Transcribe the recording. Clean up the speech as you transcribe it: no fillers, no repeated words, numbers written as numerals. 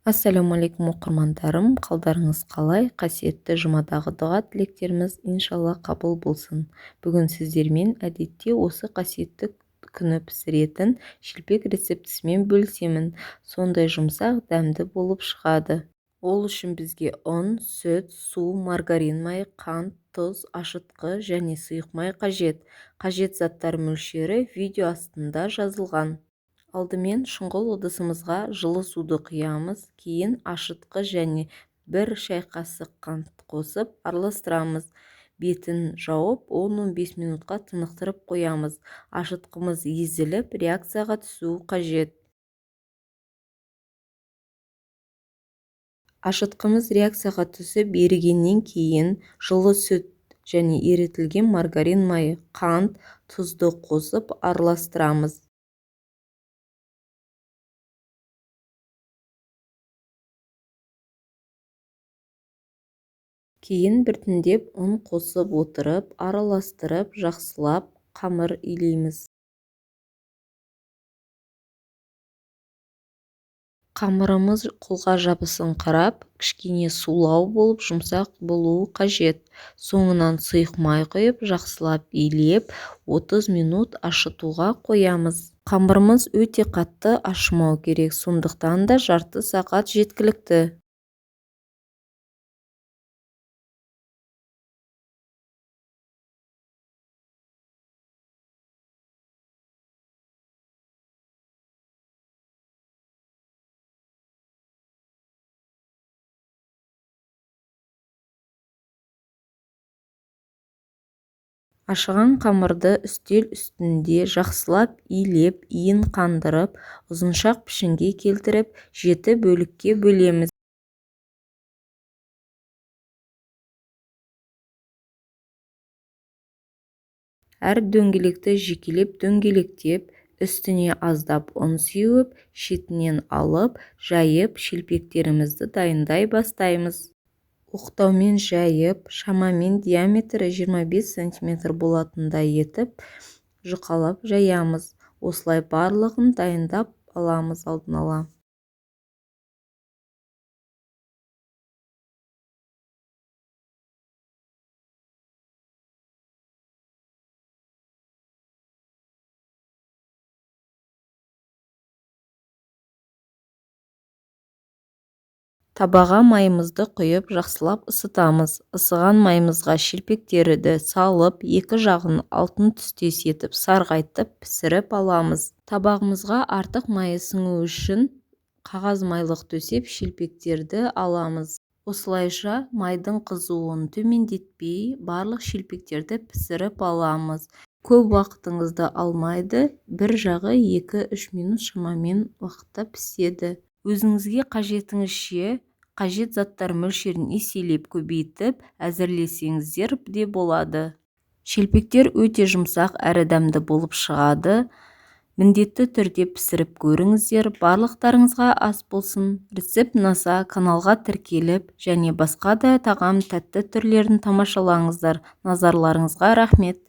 Ассалаумағалейкум оқырмандарым, қалдарыңыз қалай? Қасиетті жұмадағы дұға тілектеріміз иншалла қабыл болсын. Бүгін сіздермен әдетте осы қасиетті күні пісіретін шелпек рецептісімен бөлісемін. Сондай жұмсақ, дәмді болып шығады. Ол үшін бізге ұн, сүт, су, маргарин майы, қант, тұз, ашытқы және сұйық май қажет. Қажет заттар мөлшері видео астында жазылған. Алдымен шұңғыл ыдысымызға жылы суды құямыз, кейін ашытқы және 1 шай қасық қант қосып араластырамыз. Бетін жауып 10-15 минутқа тынықтырып қоямыз. Ашытқымыз езіліп, реакцияға түсуі қажет. Ашытқымыз реакцияға түсіп ерігеннен кейін жылы сүт және ерітілген маргарин майы, қант, тұзды қосып араластырамыз. Кейін біртіндеп ұн қосып отырып, араластырып, жақсылап қамыр илейміз. Қамырымыз қолға жабысыңқырап, кішкене сулау болып, жұмсақ болуы қажет. Соңынан сұйық май құйып, жақсылап илеп, 30 минут ашытуға қоямыз. Қамырымыз өте қатты ашымау керек, сондықтан да жарты сағат жеткілікті. Ашыған қамырды үстел үстінде жақсылап илеп, иін қандырып, ұзыншақ пішінге келтіріп, 7 бөлікке бөлеміз. Әр дөңгелекті жекелеп дөңгелектеп, үстіне аздап ұн сеуіп, шетінен алып, жайып, шелпектерімізді дайындай бастаймыз. Оқтаумен жайып, шамамен диаметрі 25 см болатындай етіп, жұқалап жаямыз. Осылай барлығын дайындап аламыз алдын ала. Табаға майымызды құйып, жақсылап ысытамыз. Ысыған майымызға шелпектерді салып, екі жағын алтын түстес етіп, сарғайтып, пісіріп аламыз. Табағымызға артық майы сіңу үшін қағаз майлық төсеп, шелпектерді аламыз. Осылайша майдың қызуын төмендетпей, барлық шелпектерді пісіріп аламыз. Көп уақытыңызды алмайды, бір жағы 2-3 минут шамамен уақытта піседі. Өзіңізге қажетіңізше қажет заттар мөлшерін еселеп көбейтіп әзірлесеңіздер де болады. Шелпектер өте жұмсақ әрі дәмді болып шығады. Міндетті түрде пісіріп көріңіздер. Барлықтарыңызға ас болсын. Рецепт ұнаса каналға тіркеліп және басқа да тағам тәтті түрлерін тамашалаңыздар. Назарларыңызға рахмет.